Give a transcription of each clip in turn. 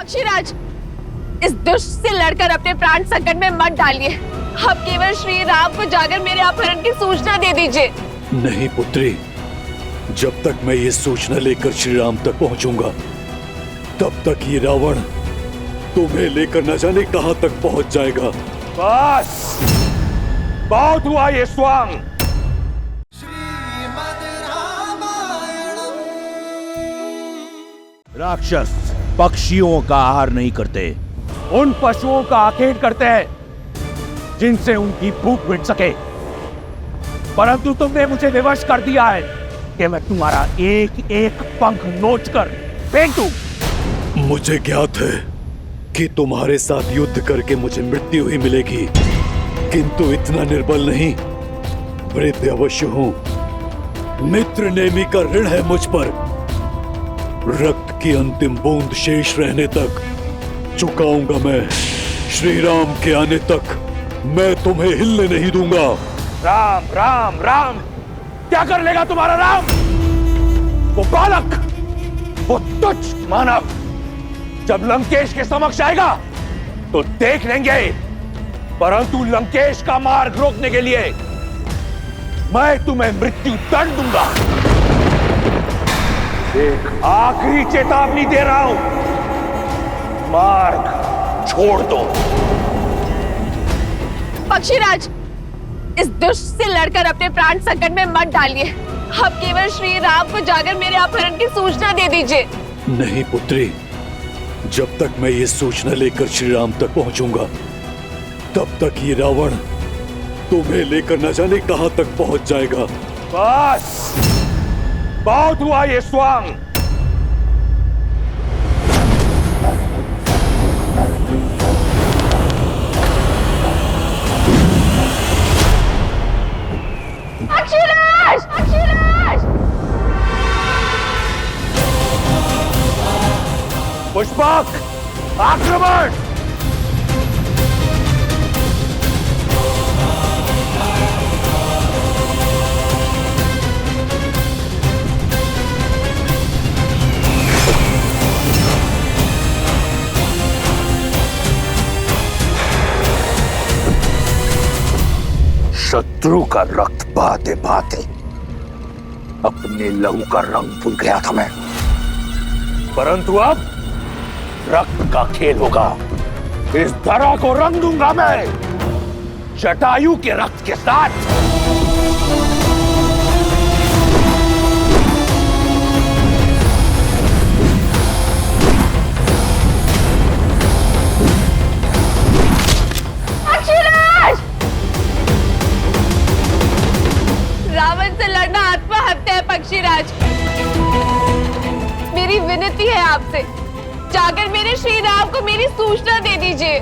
पक्षीराज, इस दुष्ट से लड़कर अपने प्राण संकट में मत डालिए। आप केवल श्री राम को जाकर मेरे अपहरण की सूचना दे दीजिए। नहीं पुत्री, जब तक मैं ये सूचना लेकर श्री राम तक पहुंचूंगा तब तक ये रावण तुम्हें लेकर न जाने कहां तक पहुंच जाएगा। बस बहुत हुआ ये स्वांग। राक्षस पक्षियों का आहार नहीं करते, उन पशुओं का आखेट करते हैं जिनसे उनकी भूख मिट सके। परंतु तुमने मुझे विवश कर दिया है कि मैं तुम्हारा एक एक पंख नोच कर फेंक दूं। मुझे ज्ञात है कि तुम्हारे साथ युद्ध करके मुझे मृत्यु ही मिलेगी, किंतु इतना निर्बल नहीं, वृद्ध अवश्य हूं। मित्र नेमी का ऋण है मुझ पर। रक्त की अंतिम बूंद शेष रहने तक चुकाऊंगा मैं। श्री राम के आने तक मैं तुम्हें हिलने नहीं दूंगा। राम राम राम, क्या कर लेगा तुम्हारा राम? वो बालक, वो तुच्छ मानव जब लंकेश के समक्ष आएगा तो देख लेंगे। परंतु लंकेश का मार्ग रोकने के लिए मैं तुम्हें मृत्यु दंड दूंगा। एक आखिरी चेतावनी दे रहा हूं, मार्ग छोड़ दो। पक्षीराज, इस दुष्ट से लड़कर अपने प्राण संकट में मत डालिए। आप केवल श्री राम को जाकर मेरे अपहरण की सूचना दे दीजिए। नहीं पुत्री, जब तक मैं ये सूचना लेकर श्री राम तक पहुंचूंगा तब तक ये रावण तुम्हें लेकर न जाने कहां तक पहुंच जाएगा। बस बहुत हुआ ये स्वांग। पक्षीराज! पक्षीराज! पुष्पक, आक्रमण! शत्रु का रक्त बहाते बहाते अपने लहू का रंग भूल गया था मैं, परंतु अब रक्त का खेल होगा। इस धरा को रंग दूंगा मैं जटायु के रक्त के साथ। रावण से लड़ना आत्महत्या है पक्षीराज। मेरी विनती है आपसे, जाकर मेरे श्री राम को मेरी सूचना दे दीजिए।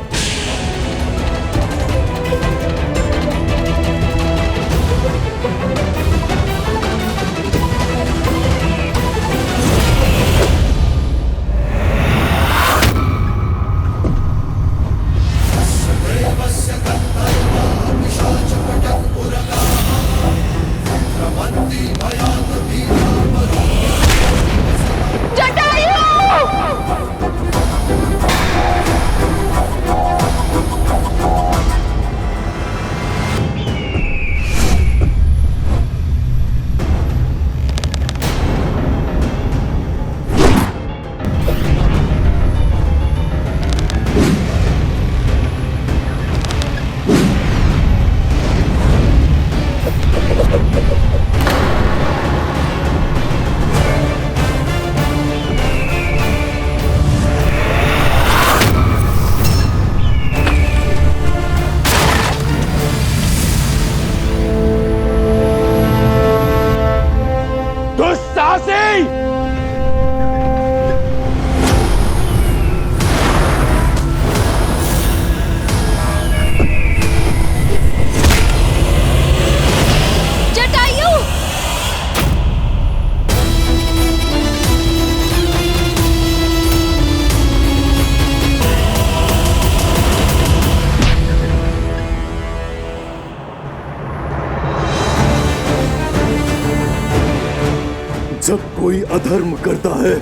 जब कोई अधर्म करता है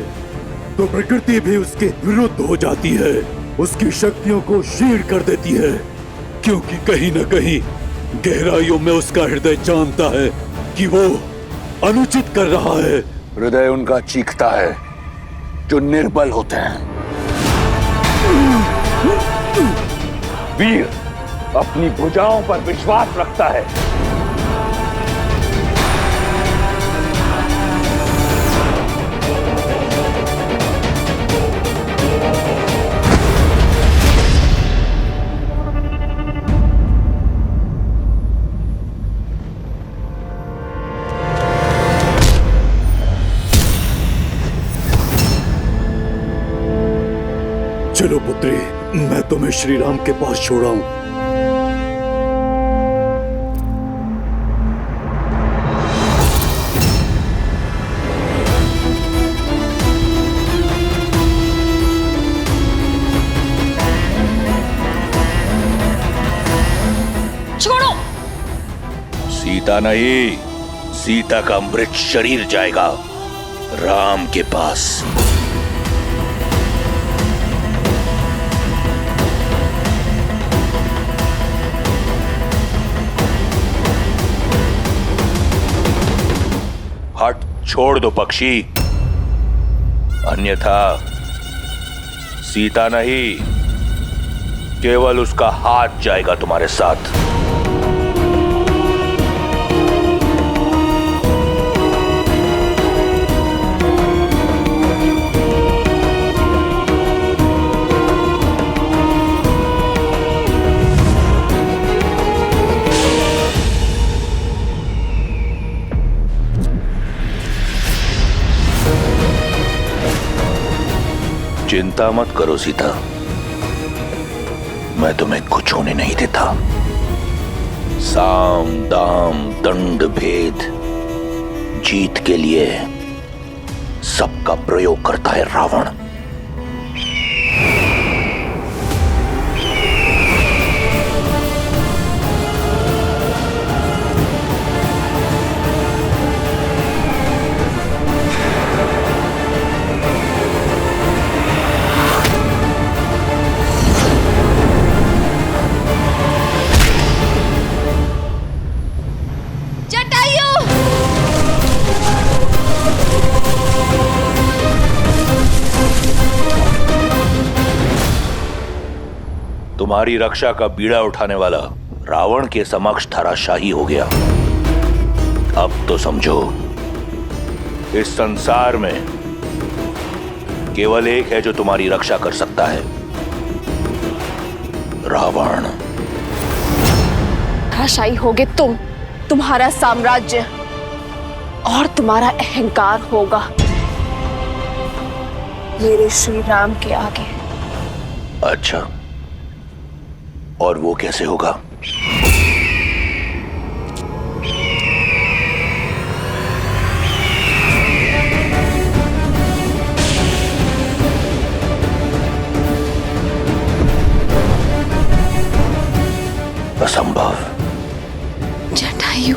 तो प्रकृति भी उसके विरुद्ध हो जाती है, उसकी शक्तियों को क्षीण कर देती है, क्योंकि कहीं न कहीं गहराइयों में उसका हृदय जानता है कि वो अनुचित कर रहा है। हृदय उनका चीखता है जो निर्बल होते हैं। वीर अपनी भुजाओं पर विश्वास रखता है। चलो पुत्री, मैं तुम्हें श्री राम के पास छोड़ा हूं। छोड़ो। सीता नहीं, सीता का मृत शरीर जाएगा राम के पास। हट, छोड़ दो पक्षी, अन्यथा सीता नहीं, केवल उसका हाथ जाएगा तुम्हारे साथ। चिंता मत करो सीता, मैं तुम्हें कुछ होने नहीं देता। साम दाम दंड भेद जीत के लिए सबका प्रयोग करता है रावण। तुम्हारी रक्षा का बीड़ा उठाने वाला रावण के समक्ष धराशाही हो गया। अब तो समझो, इस संसार में केवल एक है जो तुम्हारी रक्षा कर सकता है, रावण। धराशायी होगे तुम, तुम्हारा साम्राज्य और तुम्हारा अहंकार होगा मेरे श्री राम के आगे। अच्छा, और वो कैसे होगा? असंभव। जटायु,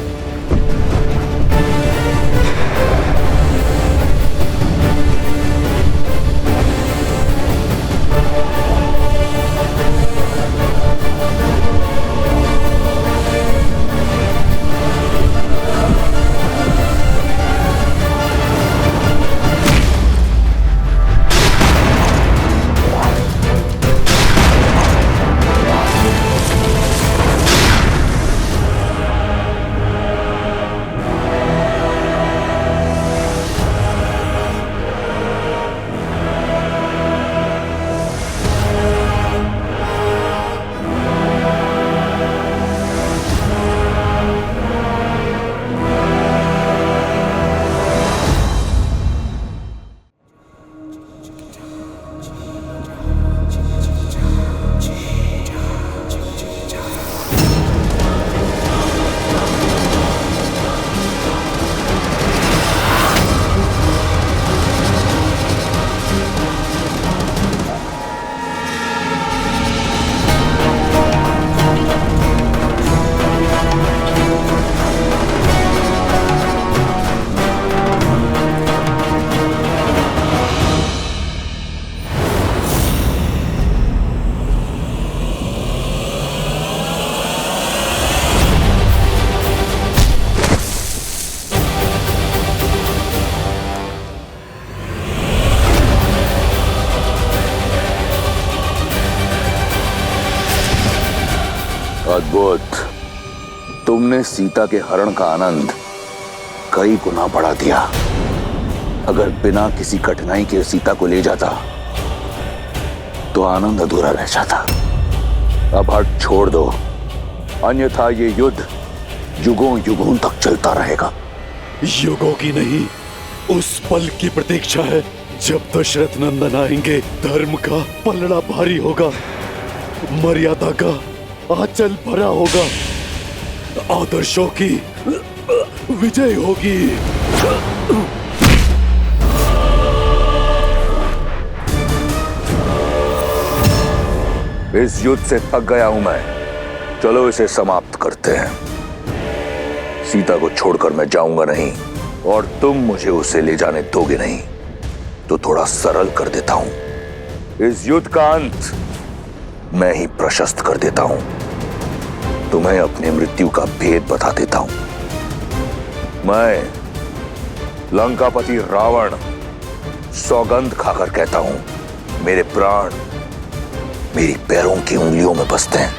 अद्भुत। तुमने सीता के हरण का आनंद कई गुना बढ़ा दिया। अगर बिना किसी कठिनाई के सीता को ले जाता तो आनंद अधूरा रह जाता। अब हट छोड़ दो, अन्यथा ये युद्ध युगों युगों तक चलता रहेगा। युगों की नहीं, उस पल की प्रतीक्षा है जब दशरथ नंदन आएंगे। धर्म का पलड़ा भारी होगा, मर्यादा का आंचल भरा होगा, आदर्शों की विजय होगी। इस युद्ध से थक गया हूं मैं। चलो इसे समाप्त करते हैं। सीता को छोड़कर मैं जाऊंगा नहीं, और तुम मुझे उसे ले जाने दोगे नहीं। तो थोड़ा सरल कर देता हूं। इस युद्ध का अंत मैं ही प्रशस्त कर देता हूं। तुम्हें अपनी मृत्यु का भेद बता देता हूं। मैं लंकापति रावण सौगंध खाकर कहता हूं, मेरे प्राण मेरी पैरों की उंगलियों में बसते हैं।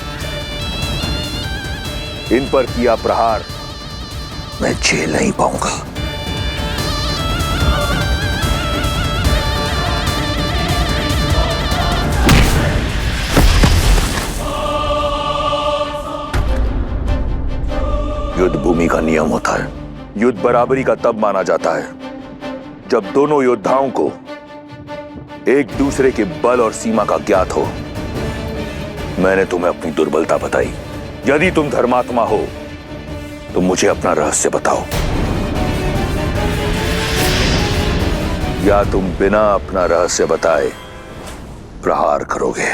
इन पर किया प्रहार मैं झेल नहीं पाऊंगा। युद्ध भूमि का नियम होता है। युद्ध बराबरी का तब माना जाता है जब दोनों योद्धाओं को एक दूसरे के बल और सीमा का ज्ञात हो। मैंने तुम्हें अपनी दुर्बलता बताई। यदि तुम धर्मात्मा हो तो मुझे अपना रहस्य बताओ, या तुम बिना अपना रहस्य बताए प्रहार करोगे।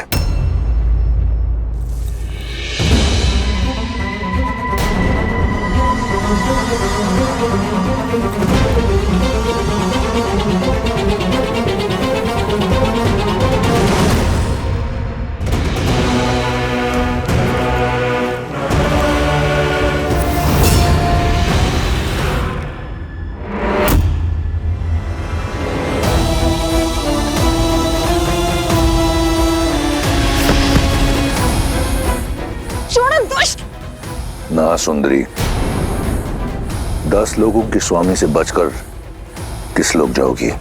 ना सुंदरी, 10 लोगों के स्वामी से बचकर किस लोग जाओगी?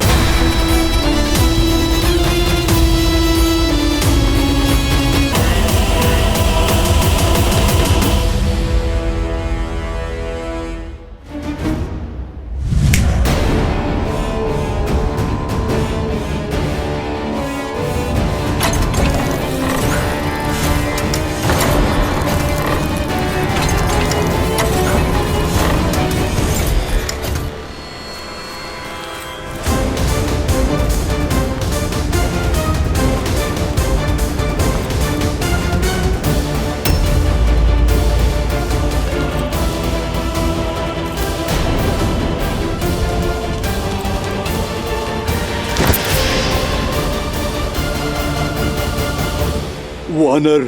वानर,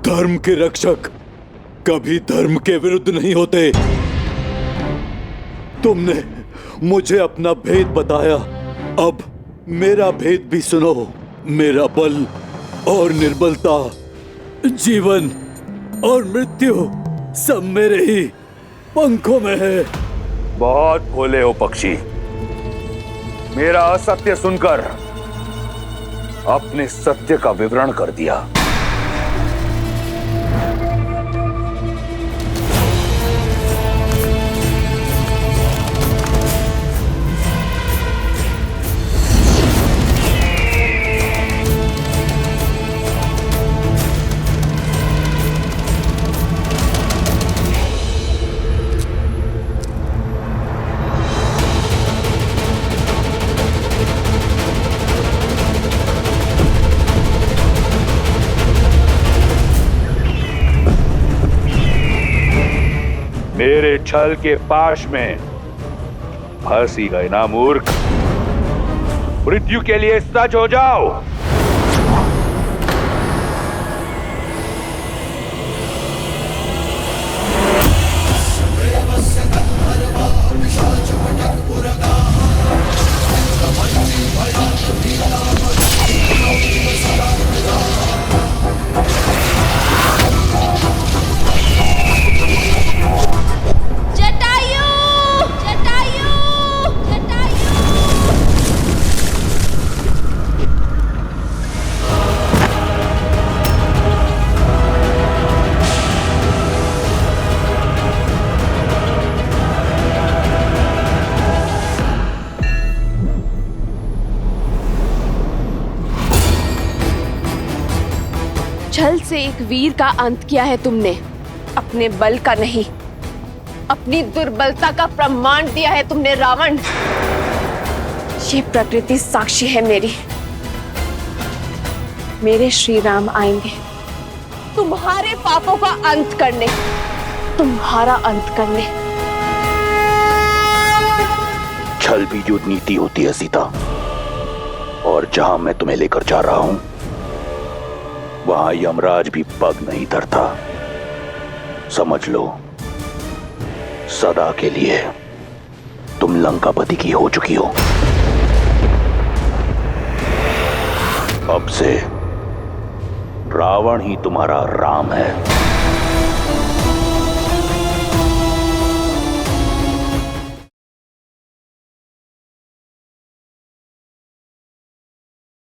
धर्म के रक्षक कभी धर्म के विरुद्ध नहीं होते। तुमने मुझे अपना भेद बताया, अब मेरा भेद भी सुनो। मेरा बल और निर्बलता, जीवन और मृत्यु सब मेरे ही पंखों में है। बहुत भोले हो पक्षी। मेरा असत्य सुनकर अपने सत्य का विवरण कर दिया। मेरे छल के पाश में फंसी गए ना मूर्ख। मृत्यु के लिए सज हो जाओ। छल से एक वीर का अंत किया है तुमने, अपने बल का नहीं, अपनी दुर्बलता का प्रमाण दिया है तुमने रावण। ये प्रकृति साक्षी है मेरी। मेरे श्री राम आएंगे तुम्हारे पापों का अंत करने, तुम्हारा अंत करने। छल भी युद्ध नीति होती है सीता, और जहां मैं तुम्हें लेकर जा रहा हूं वहां यमराज भी पग नहीं धरता। समझ लो, सदा के लिए तुम लंकापति की हो चुकी हो। अब से रावण ही तुम्हारा राम है।